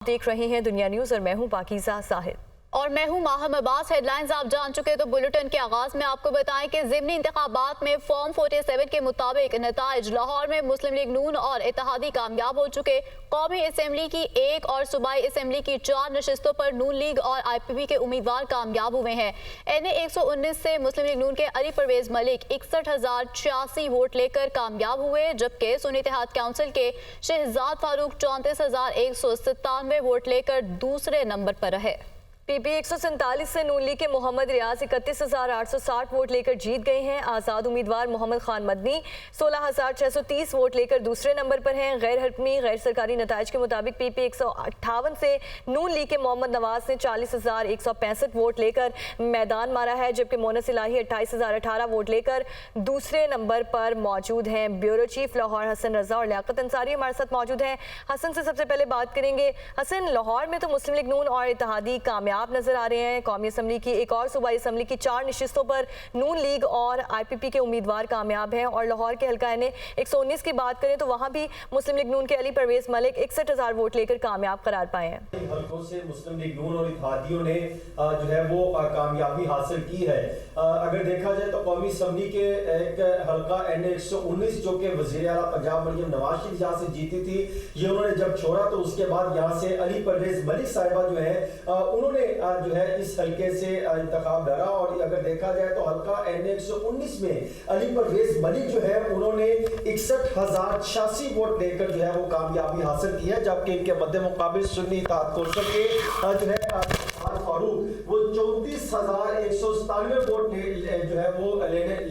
देख रहे हैं दुनिया न्यूज और मैं हूं पाकीज़ा साहिद और मैं हूं माहम अब्बास। हेडलाइंस आप जान चुके तो बुलेटिन के आगाज में आपको बताएं कि ज़िमनी इंतखाबात में फॉर्म 47 के मुताबिक नताइज लाहौर में मुस्लिम लीग नून और इत्तेहादी कामयाब हो चुके। कौमी असम्बली की 1 और सूबाई असम्बली की 4 नशिस्तों पर नून लीग और IPP के उम्मीदवार कामयाब हुए हैं। NA 119 से मुस्लिम लीग नून के अली परवेज मलिक 61,086 वोट लेकर कामयाब हुए, जबकि सुन्नी इत्तेहाद काउंसिल के शहजाद फारूक 34,197 वोट लेकर दूसरे नंबर पर रहे। PP 147 से नून लीग के मोहम्मद रियाज 31,860 वोट लेकर जीत गए हैं। आज़ाद उम्मीदवार मोहम्मद खान मदनी 16,630 वोट लेकर दूसरे नंबर पर हैं। गैर हरकमी गैर सरकारी नताइज के मुताबिक PP 158 से नून लीग के मोहम्मद नवाज ने 40,165 वोट लेकर मैदान मारा है, जबकि मोनस इलाही 28,018 वोट लेकर दूसरे नंबर पर मौजूद हैं। ब्यूरो चीफ लाहौर हसन रजा और लियाकत अंसारी हमारे साथ मौजूद हैं। हसन से सबसे पहले बात करेंगे। हसन, लाहौर में तो मुस्लिम लीग नून और इत्तेहादी कामयाब नजर आ रहे हैं। कौमी असम्बली की 1 और सूबाई असम्बली की 4 नशिस्तों पर नून लीग और IPP के उम्मीदवार कामयाब हैं। और लाहौर के हल्का NA 119 की बात करें तो वहां भी मुस्लिम लीग नून के अली परवेज मलिक 61,000 वोट लेकर कामयाब करार पाए हैं। हल्कों से मुस्लिम लीग नून और इत्तेहादियों ने जो है वो कामयाबी हासिल की है। अगर देखा जाए तो कौमी असम्बली के एक हल्का NA 119 जो कि वज़ीर आला पंजाब मरियम नवाज शरीफ यहाँ से जीती थी, ये उन्होंने जब छोड़ा तो उसके बाद यहाँ से अली परवेज मलिक साहिबा जो है उन्होंने जो है इस हल्के से इंतखाब लड़ा। और अगर देखा जाए तो हल्का NA 119 में अली परवेज मलिक जो है उन्होंने 61,086 वोट लेकर जो है वो कामयाबी हासिल की है, जबकि इनके मध्य मुकाबिल सुन्नी इत्तेहाद कौंसिल के जो है फारूक वो 34,197 वोट जो है वो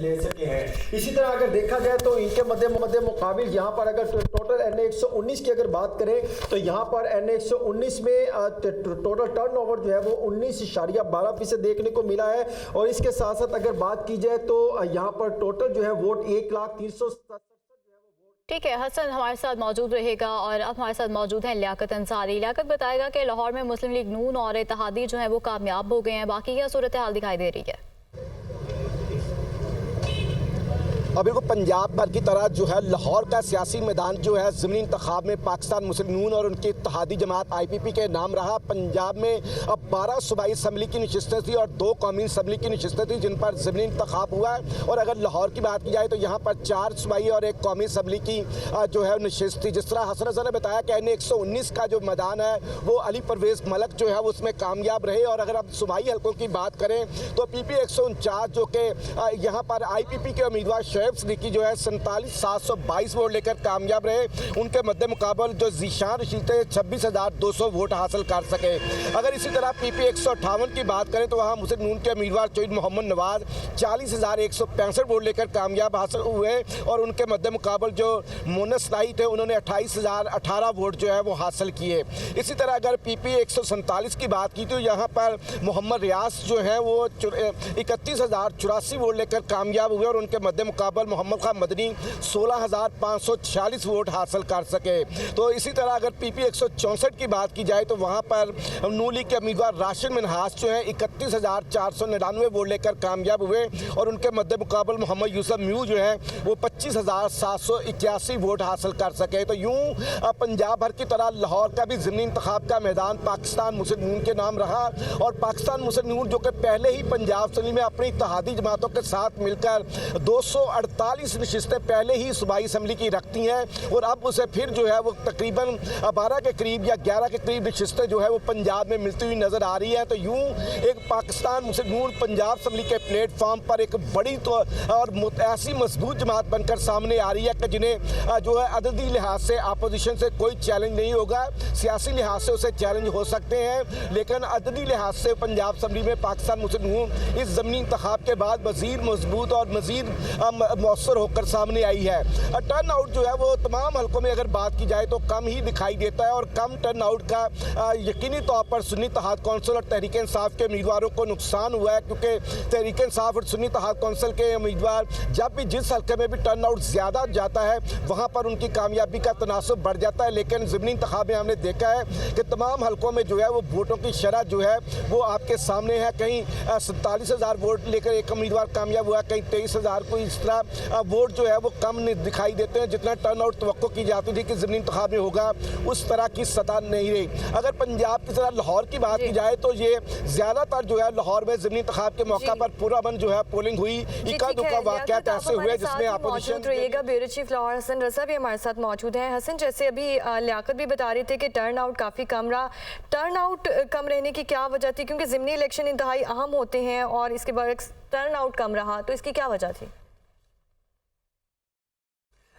ले सके हैं। इसी तरह अगर देखा जाए तो इनके मध्य मुकाबिल यहाँ पर अगर टोटल NA 119 की अगर बात करें तो यहाँ पर NA 119 में टोटल टर्नओवर जो है वो 19.12% देखने को मिला है। और इसके साथ साथ अगर बात की जाए तो यहाँ पर टोटल जो है वोट 1,30,000। ठीक है, हसन हमारे साथ मौजूद रहेगा और अब हमारे साथ मौजूद हैं लियाकत अंसारी। लियाकत बताएगा कि लाहौर में मुस्लिम लीग नून और इत्तेहादी जो है वो कामयाब हो गए हैं, बाकी क्या सूरत हाल दिखाई दे रही है? अब बिल्कुल पंजाब भर की तरह जो है लाहौर का सियासी मैदान जो है ज़मीनी इंतखाब में पाकिस्तान मुस्लिम नून और उनकी इत्तेहादी जमात IPP के नाम रहा। पंजाब में अब 12 सूबाई असम्बली की नशिस्तें थी और 2 कौमी असम्बली की नशिस्तें थी जिन पर ज़मीनी इंतखाब हुआ है। और अगर लाहौर की बात की जाए तो यहाँ पर 4 सूबाई और 1 कौमी असम्बली की जो है नशिस्त थी। जिस तरह हसन ने बताया कि NA 119 का जो मैदान है वो अली परवेज मलिक जो है वो उसमें कामयाब रहे। और अगर आप सूबाई हल्कों की बात करें तो PP 149 जो कि यहाँ पर IPP के उम्मीदवार सिद्दीकी जो है 47,722 वोट लेकर कामयाब रहे। उनके मध्य मुकाबल जो ज़ीशान रशीद थे 26,200 वोट हासिल कर सके। अगर इसी तरह PP 158 की बात करें तो वहाँ मुस्लिम नून के उम्मीदवार चौधरी मोहम्मद नवाज 40,165 वोट लेकर कामयाब हासिल हुए। और उनके मध्य मुकाबल जो मोनस इलाही थे उन्होंने 28,018 वोट जो है वो हासिल किए। इसी तरह अगर PP 147 की बात की तो यहाँ पर मोहम्मद रियाज जो है वो 31,084 वोट लेकर कामयाब हुए। और उनके मध्य मुकाबल मोहम्मद खान मदनी 16,546 वोट हासिल कर सके। तो इसी तरह अगर PP 164 की बात की जाए तो वहाँ पर नून लीग के उम्मीदवार राशिद मिनहास जो है 31,499 वोट लेकर कामयाब हुए। और उनके मध्य मुकाबल मोहम्मद यूसुफ म्यू जो है वो 25,781 वोट हासिल कर सके। तो यूँ पंजाब भर की तरह लाहौर का भी ज़मीनी इंतखाब का मैदान पाकिस्तान मुस्लिम नून के नाम रहा। और पाकिस्तान मुस्लिम नून जो कि पहले ही पंजाब असम्बली में अपनी इत्तेहादी जमातों के साथ मिलकर 248 नशिस्तें पहले ही सूबाई असम्बली की रखती हैं। और अब उसे फिर जो है वो तकरीबन 12 के करीब या 11 के करीब नशिस्तें जो है वो पंजाब में मिलती हुई नज़र आ रही है। तो यूँ एक पाकिस्तान मुस्लिम नून पंजाब असम्बली के प्लेटफॉर्म पर एक बड़ी तो और ऐसी मजबूत जमात बनकर सामने आ रही है कि जिन्हें जो है अददी लिहाज से अपोजिशन से कोई चैलेंज नहीं होगा। सियासी लिहाज से उसे चैलेंज हो सकते हैं, लेकिन अददी लिहाज से पंजाब असम्बली में पाकिस्तान मुस्लिम नून इस ज़मीनी इंतखाब के बाद मज़ीद मजबूत और मज़ीद मौसर होकर सामने आई है। टर्न आउट जो है वो तमाम हल्कों में अगर बात की जाए तो कम ही दिखाई देता है। और कम टर्न आउट का यकीनी तौर पर सुन्नी इत्तेहाद कौंसिल और तहरीक इंसाफ के उम्मीदवारों को नुकसान हुआ है, क्योंकि तहरीक इंसाफ और सुन्नी इत्तेहाद कौंसिल के उम्मीदवार जब भी जिस हल्के में भी टर्न आउट ज़्यादा जाता है वहाँ पर उनकी कामयाबी का तनासुब बढ़ जाता है। लेकिन ज़मीनी इंतखाब में हमने देखा है कि तमाम हल्कों में जो है वो वोटों की शरह जो है वो आपके सामने है। कहीं 47,000 वोट लेकर एक उम्मीदवार कामयाब हुआ, कहीं 23,000 को। इस तरह वोट जो है वो कम दिखाई देते हैं। जितना टर्न आउट तवक्को की जाती थी कि ज़िमनी इंतखाब में होगा, उस तरह की सतह नहीं रही। अगर पंजाब की तरह लाहौर की बात की जाए तो ये ज़्यादातर जो है लाहौर में ज़िमनी इंतखाब के मौका पर पूरा बन जो है पोलिंग हुई। इक्का दुक्का वाक़यात ऐसे हुए जिसमें अपोजिशन रहिएगा। ब्यूरो चीफ लाहौर हसन रज़ा भी हमारे साथ मौजूद हैं। हसन, जैसे अभी लियाकत भी बता रहे थे कि टर्न आउट काफ़ी कम रहा, टर्न आउट कम रहने की क्या वजह थी? क्योंकि ज़िमनी इलेक्शन इंतहाई अहम होते हैं और इसके बाद टर्न आउट कम रहा, तो इसकी क्या वजह थी?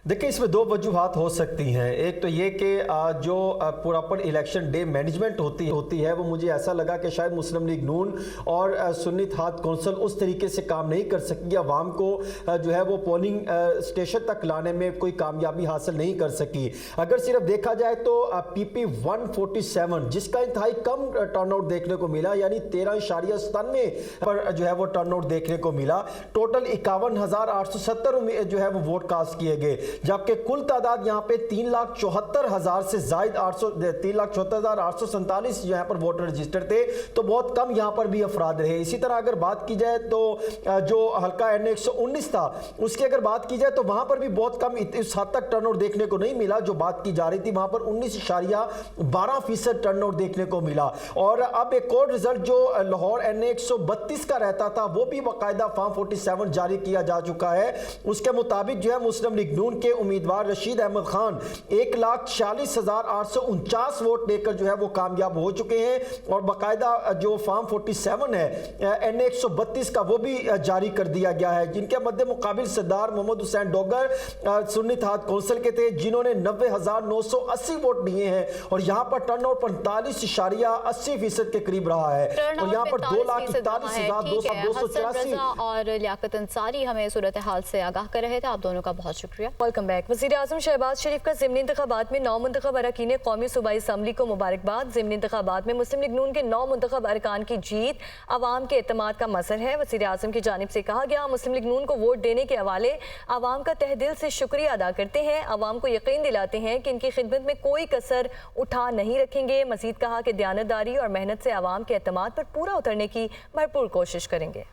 देखिए, इसमें दो वजूहात हो सकती हैं। एक तो ये कि जो प्रॉपर इलेक्शन डे मैनेजमेंट होती है वो मुझे ऐसा लगा कि शायद मुस्लिम लीग नून और सुन्नी इत्तेहाद कौंसिल उस तरीके से काम नहीं कर सकी, आवाम को जो है वो पोलिंग स्टेशन तक लाने में कोई कामयाबी हासिल नहीं कर सकी। अगर सिर्फ देखा जाए तो PP 147 जिसका इंतहाई कम टर्नआउट देखने को मिला, यानी 13.97 पर जो है वो टर्नआउट देखने को मिला। टोटल 51,870 जो है वो वोट कास्ट किए गए, जबकि कुल तादाद यहाँ पे 3,74,000 से जायद 3,74,847 यहाँ पर वोटर रजिस्टर थे, तो बहुत कम यहाँ पर भी अफराद रहे। इसी तरह अगर बात की जाए तो जो हल्का N119 था उसकी अगर बात की जाए तो वहां पर भी बहुत कम इस हद तक टर्नआउट देखने को नहीं मिला जो बात की जा रही थी। वहां पर 19.12% टर्नआउट देखने को मिला। और अब एक और रिजल्ट जो लाहौर N132 का रहता था वो भी बाकायदा फॉर्म 47 जारी किया जा चुका है। उसके मुताबिक जो है मुस्लिम लीग नून के उम्मीदवार रशीद अहमद खान 1,46,849 वोट लेकर जो है वो कामयाब हो चुके हैं और बाकायदा जो फॉर्म 47 है N132 का वो भी जारी कर दिया गया है, जिनके मध्य मुकाबिल सरदार मोहम्मद हुसैन डोगर सुन्नी इत्तेहाद कौंसिल के थे जिन्होंने 90,980 वोट दिए हैं और यहाँ पर टर्नआउट 45.80% के करीब रहा है और यहाँ पर 2,41,284 और लियाकत अंसारी हमें सूरत हाल से आगाह कर रहे थे। आप दोनों का बहुत शुक्रिया। Welcome back. वज़ीर-ए-आज़म शहबाज शरीफ का ज़िमनी इंतखाबात में 9 मुंतखब अरकान कौमी सूबाई असम्बली को मुबारकबाद। ज़िमनी इंतखाबात में मुस्लिम लीग नून के 9 मुंतखब अरकान की जीत आवाम के एतमाद का मज़हर है। वज़ीर-ए-आज़म की जानिब से कहा गया, मुस्लिम लीग नून को वोट देने के हवाले आवाम का तहे दिल से शुक्रिया अदा करते हैं, आवाम को यकीन दिलाते हैं कि इनकी खिदमत में कोई कसर उठा नहीं रखेंगे। मज़ीद कहा कि दयानतदारी और मेहनत से आवाम के एतमाद पर पूरा उतरने की भरपूर कोशिश करेंगे।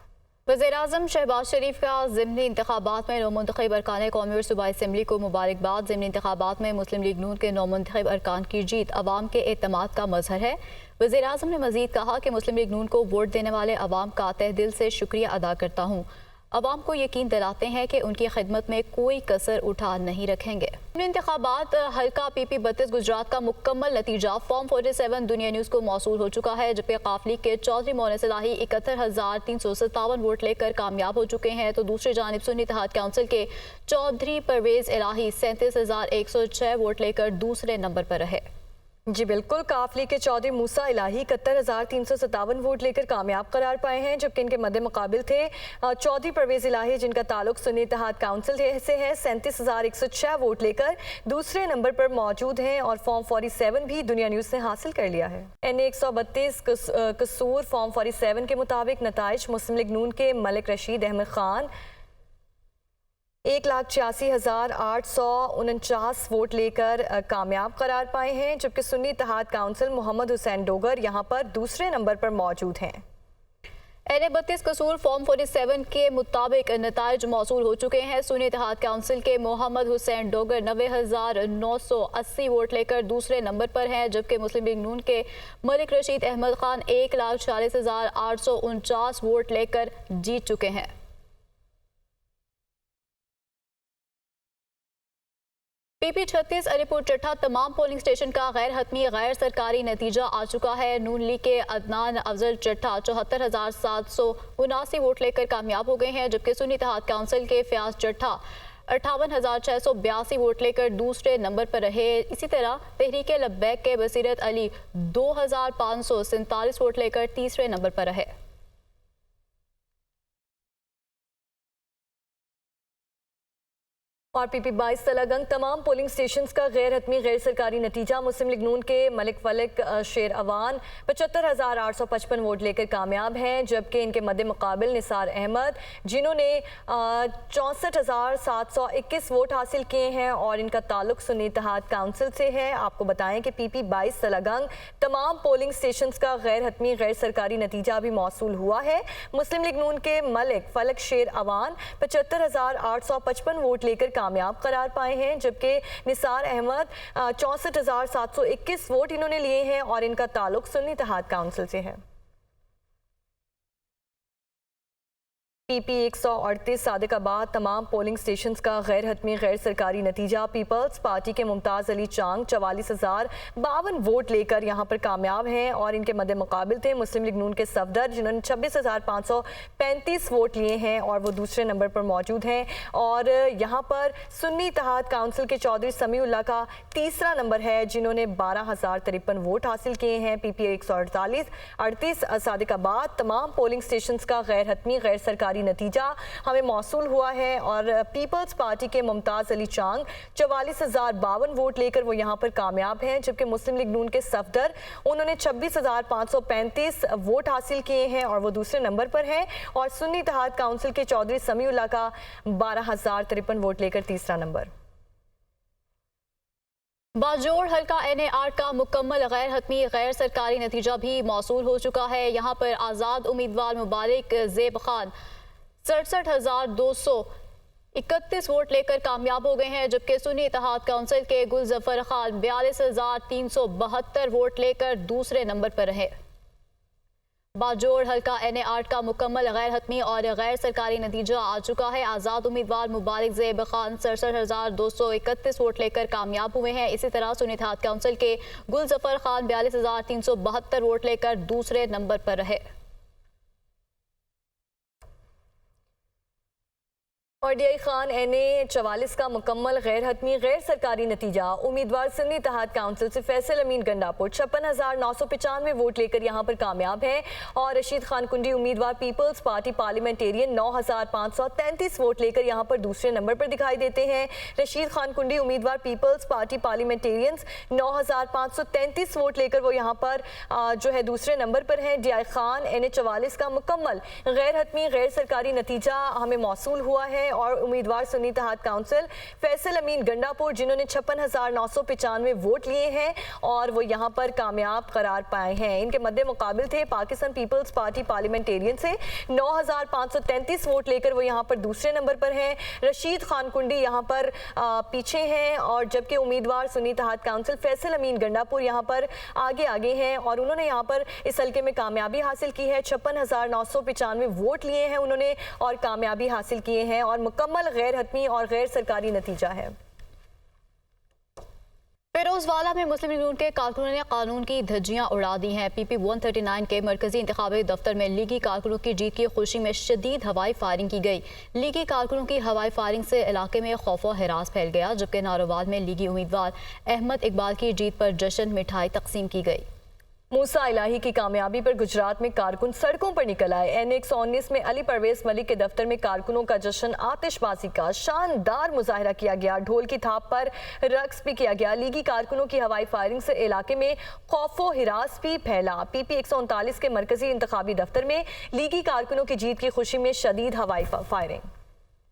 वज़ीर-ए-आज़म शहबाज शरीफ का ज़िमनी इंतखाबात में 9 मुंतखब अरकान कौमी और सूबाई असम्बली को मुबारकबाद। ज़िमनी इंतखाबात में मुस्लिम लीग नून के 9 मुंतखब अरकान की जीत अवाम के एतमाद का मज़हर है। वज़ीर-ए-आज़म ने मज़ीद कहा कि मुस्लिम लीग नून को वोट देने वाले अवाम का तहे दिल से शुक्रिया अदा करता हूँ, अवाम को यकीन दिलाते हैं कि उनकी खिदमत में कोई कसर उठा नहीं रखेंगे। इंतखाबात हल्का PP 32 गुजरात का मुकम्मल नतीजा फॉर्म 47 दुनिया न्यूज़ को मौसूल हो चुका है, जबकि काफ लीग के चौधरी मोहन सलाही 71,357 वोट लेकर कामयाब हो चुके हैं, तो दूसरी जानिब सुन्नी इत्तेहाद काउंसिल के चौधरी परवेज़ इलाही 37,106 वोट लेकर दूसरे नंबर पर रहे। जी बिल्कुल, काफ लीग के चौधरी मूसा इलाही 71,357 वोट लेकर कामयाब करार पाए हैं, जबकि इनके मद्दे मुकाबिल थे चौधरी परवेज़ इलाही जिनका ताल्लुक सुन्नी इत्तेहाद काउंसिल से है, 37,106 वोट लेकर दूसरे नंबर पर मौजूद हैं और फॉर्म 47 भी दुनिया न्यूज़ ने हासिल कर लिया है। N132 कसूर फॉर्म 47 के मुताबिक नताइज मुस्लिम लीग नून के मलिक रशीद अहमद खान 1,86,849 वोट लेकर कामयाब करार पाए हैं, जबकि सुन्नी इत्तेहाद काउंसिल मोहम्मद हुसैन डोगर यहां पर दूसरे नंबर पर मौजूद हैं। N32 कसूर फॉर्म 47 के मुताबिक नताइज मौसूल हो चुके हैं। सुन्नी इत्तेहाद काउंसिल के मोहम्मद हुसैन डोगर 90,980 वोट लेकर दूसरे नंबर पर हैं, जबकि मुस्लिम लीग नून के मलिक रशीद अहमद खान 1,40,849 वोट लेकर जीत चुके हैं। PP 36 अलीपुर चट्टा तमाम पोलिंग स्टेशन का गैर हतमी गैर सरकारी नतीजा आ चुका है। नून लीग के अदनान अफजल चट्टा 74,779 वोट लेकर कामयाब हो गए हैं, जबकि सुन्नी इत्तेहाद काउंसिल के फयाज चट्टा 58,682 वोट लेकर दूसरे नंबर पर रहे। इसी तरह तहरीक लब्बैक के बसीरत अली 2,547 वोट लेकर तीसरे नंबर पर रहे। और पीपी 22 तलागंग तमाम पोलिंग स्टेशंस का गैर हतमी गैर सरकारी नतीजा मुस्लिम लीग नून के मलिक फलक शेर अवान 75,855 वोट लेकर कामयाब हैं, जबकि इनके मद्दे मुकाबिल निसार अहमद जिन्होंने 64,721 वोट हासिल किए हैं और इनका ताल्लुक सुन्नी इत्तेहाद काउंसिल से है। आपको बताएं कि पीपी 22 तलागंग तमाम पोलिंग स्टेशंस का गैर हतमी गैर सरकारी नतीजा भी मौसूल हुआ है। मुस्लिम लीग नून के मलिक फलक शेर अवान 75,855 वोट लेकर कामयाब करार पाए हैं, जबकि निसार अहमद 64,721 वोट इन्होंने लिए हैं और इनका ताल्लुक सुन्नी इत्तेहाद काउंसिल से है। पीपी 138 सादिकाबाद तमाम पोलिंग स्टेशंस का गैर हतमी गैर सरकारी नतीजा पीपल्स पार्टी के मुमताज़ अली चांग 44,052 वोट लेकर यहां पर कामयाब हैं और इनके मद्दे मुकाबिल थे मुस्लिम लीग नून के सफदर जिन्होंने 26,535 वोट लिए हैं और वो दूसरे नंबर पर मौजूद हैं। और यहां पर सुन्नी इत्तेहाद काउंसिल के चौधरी समीउल्लाह का तीसरा नंबर है जिन्होंने 12,053 वोट हासिल किए हैं। पीपी 138 सादिकाबाद तमाम पोलिंग स्टेशंस का गैर हतमी गैर सरकारी नतीजा हमें मौसूल हुआ है और पीपल्स पार्टी के मुमताज़ अली चांग 44,052 वोट लेकर वो यहाँ पर कामयाब हैं, जबकि मुस्लिम लीग नून के सफदर उन्होंने 26,535 वोट हासिल किए हैं और वो दूसरे नंबर पर हैं। और सुन्नी इत्तेहाद काउंसिल के चौधरी समीउल्लाह का 12,053 वोट लेकर तीसरा नंबर। बाजोड़ हल्का NA8 का मुकम्मल गैर हतमी गैर सरकारी नतीजा भी मौसूल हो चुका है। यहाँ पर आज़ाद उम्मीदवार मुबारक ज़ेब खान 67,231 वोट लेकर कामयाब हो गए हैं, जबकि सुन्नी इत्तेहाद काउंसिल के गुल जफर खान 42,372 वोट लेकर दूसरे नंबर पर रहे। बाजोड़ हल्का NA8 का मुकम्मल गैर हतमी और गैर सरकारी नतीजा आ चुका है। आज़ाद उम्मीदवार मुबारक ज़ेब खान 67,231 वोट लेकर कामयाब हुए हैं। इसी तरह सुन्नी इत्तेहाद काउंसिल के गुल जफर खान 42,372 वोट लेकर दूसरे नंबर पर रहे। और DI खान NA44 का मुकम्मल गैर हतमी गैर सरकारी नतीजा उम्मीदवार सुन्नी इत्तेहाद काउंसिल से फैसल अमीन गंडापुर 56,995 वोट लेकर यहां पर कामयाब हैं। और रशीद खान कुंडी उम्मीदवार पीपल्स पार्टी पार्लियामेंटेरियन 9,533 वोट लेकर यहां पर दूसरे नंबर पर दिखाई देते हैं। रशीद खान कुंडी उम्मीदवार पीपल्स पार्टी पार्लियामेंटेरियंस 9,533 वोट लेकर वो यहां पर जो है दूसरे नंबर पर हैं। DI खान NA44 का मुकम्मल गैर हतमी गैर सरकारी नतीजा हमें मौसूल हुआ है और उम्मीदवार सुन्नी इत्तेहाद काउंसिल फैसल अमीन गंडापुर जिन्होंने 56,995 वोट लिए हैं और वो यहां पर कामयाब करार पाए हैं। इनके मद्दे मुकाबिल थे पाकिस्तान पीपल्स पार्टी पार्लियामेंटेरियन से 9,533 वोट लेकर वो यहां पर दूसरे नंबर पर हैं। रशीद खान कुंडी यहां पर पीछे हैं और जबकि उम्मीदवार सुन्नी इत्तेहाद काउंसिल फैसल अमीन गंडापुर यहां पर आगे हैं और उन्होंने यहां पर इस हल्के में कामयाबी हासिल की है। 56,995 वोट लिए हैं उन्होंने और कामयाबी हासिल किए हैं और मुकम्मल गैर हतमी और गैर सरकारी नतीजा है। फिरोजवाला में मुस्लिम लीग नून के कारकुनों ने कानून की धज्जियां उड़ा दी हैं। PP 139 के मरकजी इंतखाबी दफ्तर में लीगी कारकुनों की जीत की खुशी में शदीद हवाई फायरिंग की गई। लीगी कारकुनों की हवाई फायरिंग से इलाके में खौफ व हिरास फैल गया, जबकि नारोवाल में लीगी उम्मीदवार अहमद इकबाल की जीत पर जश्न मिठाई तकसीम की गई। मूसा इलाही की कामयाबी पर गुजरात में कारकुन सड़कों पर निकल आए। NA119 में अली परवेज मलिक के दफ्तर में कारकुनों का जश्न आतिशबाजी का शानदार मुजाहरा किया गया। ढोल की थाप पर रक्स भी किया गया। लीगी कारकुनों की हवाई फायरिंग से इलाके में खौफो हिरास भी फैला। PP 139 के मरकजी इंतखाबी दफ्तर में लीगी कारकुनों की जीत की खुशी में शदीद हवाई फायरिंग।